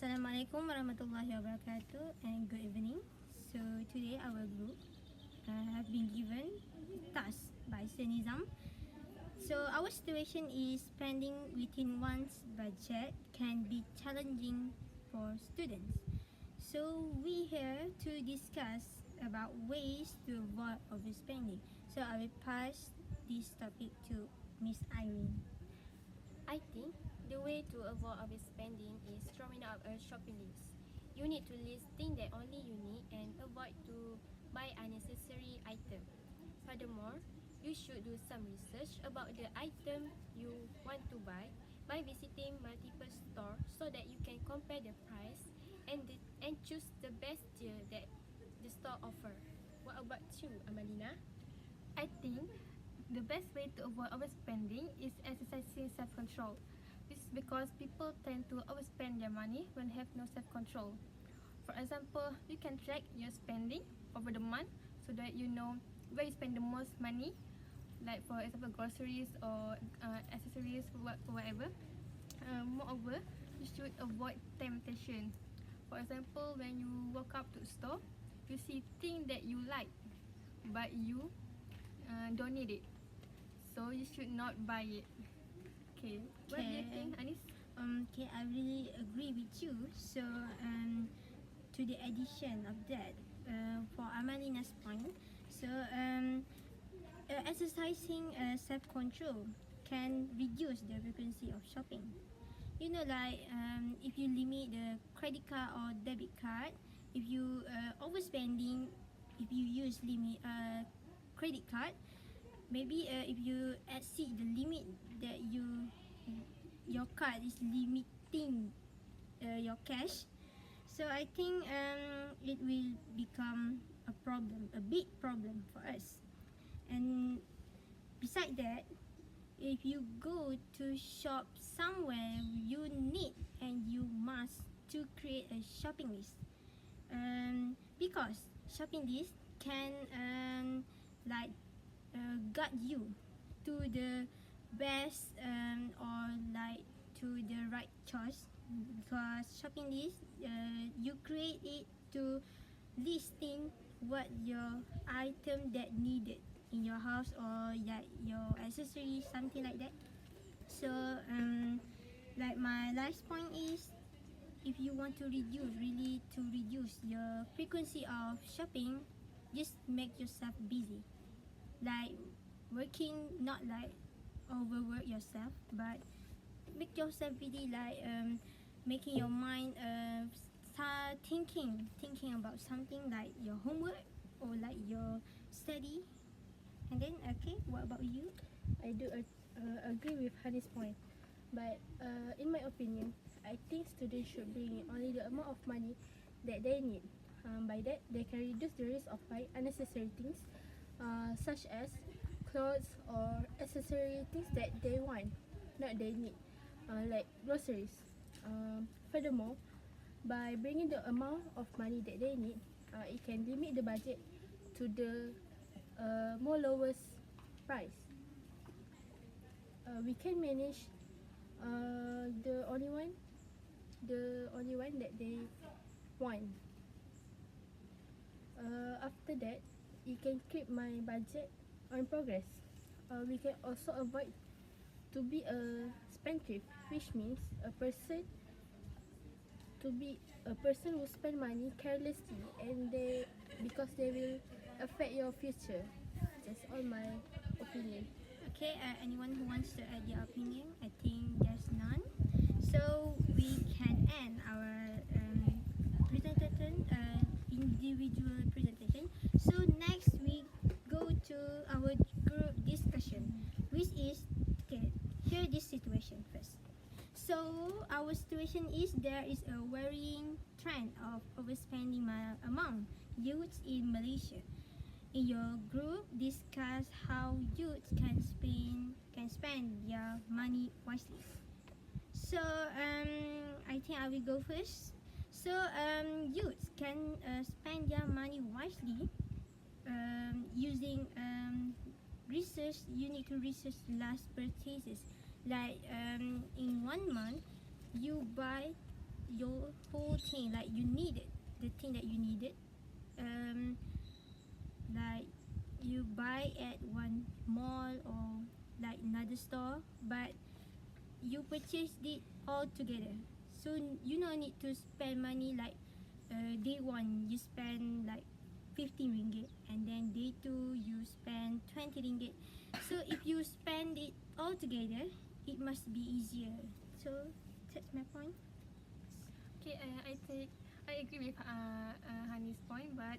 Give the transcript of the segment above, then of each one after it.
Assalamualaikum warahmatullahi wabarakatuh and good evening. So today our group have been given task by Sir Nizam. So our situation is spending within one's budget can be challenging for students. So we here to discuss about ways to avoid overspending. So I will pass this topic to Miss Irene. I think the way to avoid overspending is drawing up a shopping list. You need to list things that only you need and avoid to buy unnecessary items. Furthermore, you should do some research about the item you want to buy by visiting multiple stores so that you can compare the price and choose the best deal that the store offer. What about you, Amalina? I think the best way to avoid overspending is exercising self-control. This is because people tend to overspend their money when have no self-control. For example, you can track your spending over the month so that you know where you spend the most money, like for example groceries or accessories, whatever. Moreover, you should avoid temptation. For example, when you walk up to a store, you see things that you like, but you don't need it, so you should not buy it. Okay, what do you think, Anis? Okay, I really agree with you. So to the addition of that, for Amalina's point, so exercising self-control can reduce the frequency of shopping. You know, like if you limit the credit card or debit card, if you overspending, if you use limit credit card, maybe if you exceed the limit that your card is limiting your cash, so I think it will become a problem, a big problem for us. And beside that, if you go to shop somewhere, you need and you must to create a shopping list, because shopping list can like guide you to the best or like to the right choice, because shopping list you create it to listing what your item that needed in your house or like your accessories, something like that. So like my last point is, if you want to reduce your frequency of shopping, just make yourself busy, like working, not like overwork yourself, but make yourself busy, like making your mind start thinking about something like your homework or like your study. And then okay, what about you? I do agree with Hani's point, but in my opinion, I think students should bring in only the amount of money that they need. By that, they can reduce the risk of buying unnecessary things, such as clothes or accessory things that they want, not they need, like groceries. Furthermore, by bringing the amount of money that they need, it can limit the budget to the more lowest price. We can manage the only one that they want. After that, you can keep my budget on progress. We can also avoid to be a spendthrift, which means a person who spend money carelessly, and because they will affect your future. That's all my opinion. Okay, anyone who wants to add their opinion? I think there's none. So we can end our presentation, individual presentation. So next we go to our group discussion, which is, okay, hear this situation first. So our situation is, there is a worrying trend of overspending among youths in Malaysia. In your group, discuss how youths can spend their money wisely. So I think I will go first. So youths can spend their money wisely using research. You need to research last purchases. Like in 1 month, you buy your whole simple thing like you needed the thing that you needed, like you buy at one mall or like another store, but you purchased it all together. So you no need to spend money like day one you spend like 15 ringgit, and then day two you spend 20 ringgit. So if you spend it all together, it must be easier. So that's my point. Okay, I agree with Hani's point, but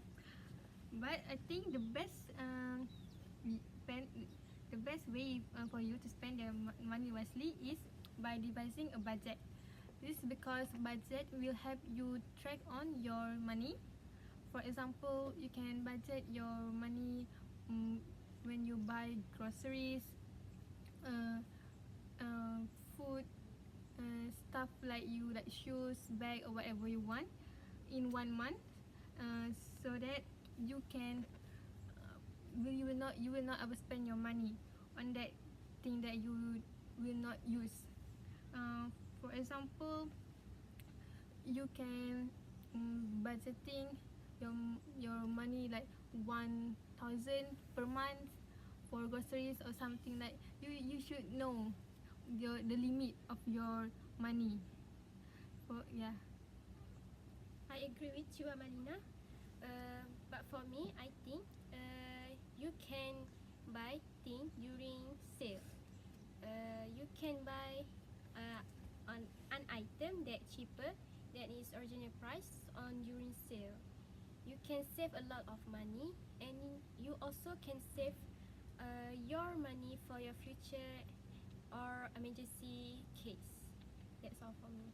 I think the best spend the best way for you to spend your money wisely is by devising a budget. This is because budget will help you track on your money. For example, you can budget your money when you buy groceries, uh, food, stuff like you like shoes, bag, or whatever you want in 1 month, so that you can you will not overspend your money on that thing that you will not use. For example, you can budgeting your money like 1,000 per month for groceries or something. Like you should know the limit of your money. Yeah. I agree with you, Amalina. But for me, I think you can buy things during sale. You can buy an item that cheaper than its original price on during sale. You can save a lot of money, and you also can save your money for your future or emergency case. That's all for me.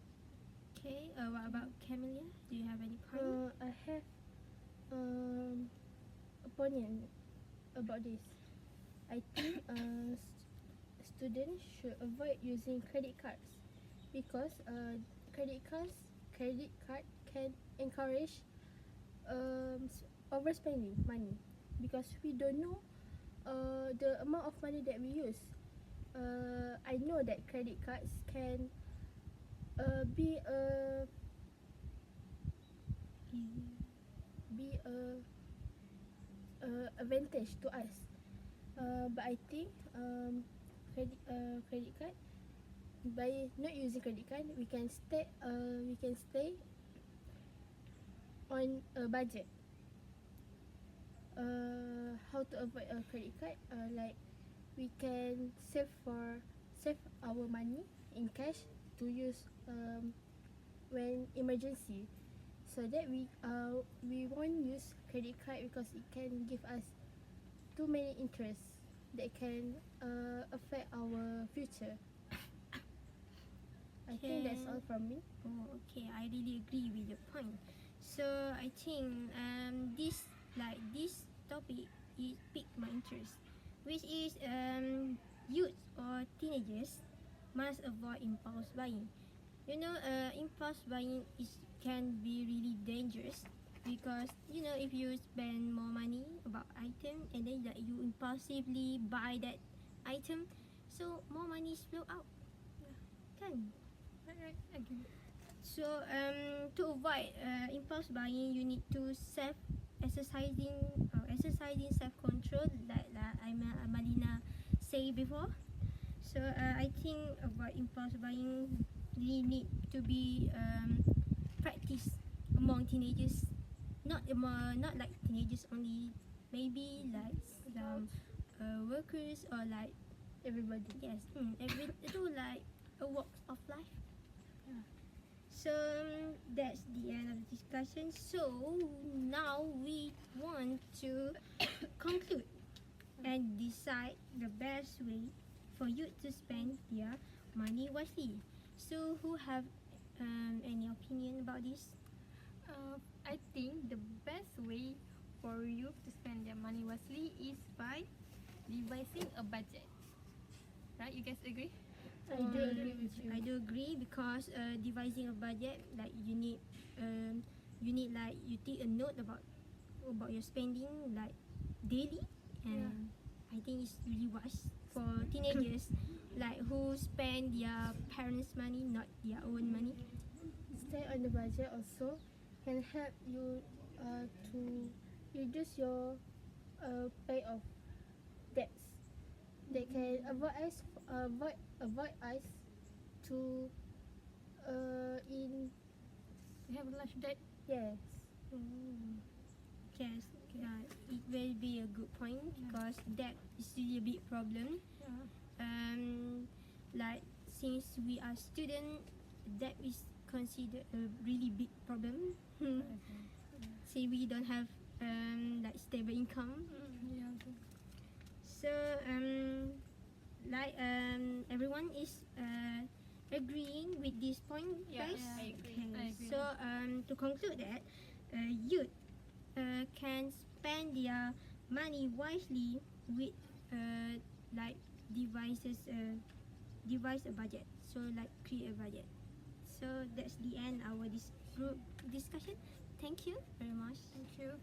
Okay, what about Camelia? Do you have any point? I have opinion about this. I think students should avoid using credit cards because credit card can encourage overspending money, because we don't know the amount of money that we use. I know that credit cards can be a advantage to us. But I think credit card, by not using credit card, we can stay on a budget. How to avoid a credit card? Like we can save our money in cash to use when emergency, so that we won't use credit card because it can give us too many interests that can affect our future. I think that's all from me. Oh, okay. I really agree with your point. So I think this topic it piqued my interest, which is youth or teenagers must avoid impulse buying. You know, impulse buying can be really dangerous, because if you spend more money about item and then like you impulsively buy that item, so more money flow out. Kan? Alright, agree. So to avoid impulse buying, you need to exercising self control, like Amalina say before. So I think avoid impulse buying really need to be practiced among teenagers, not like teenagers only, maybe like some workers or like Everybody. yes, every itu like a walk of life. So that's the end of the discussion. So now we want to conclude and decide the best way for youth to spend their money wisely. So who have any opinion about this? I think the best way for you to spend their money wisely is by devising a budget. Right? You guys agree? I do agree with you. I do agree, because devising a budget, like you need like you take a note about your spending like daily, and I think it's really wise for teenagers like who spend their parents' money, not their own money. stay on the budget also can help you to reduce your pay off debts. They can avoid us to in We have a large debt. yes. Yes, it will be a good point because that is really a big problem. Like since we are student, that is considered a really big problem. See, we don't have like stable income. Yeah. So everyone is agreeing with this point, Yeah, guys. I agree. Okay. I agree. So to conclude that, youth can spend their money wisely with like devise a budget. So like create a budget. So that's the end our this group discussion. Thank you very much. Thank you.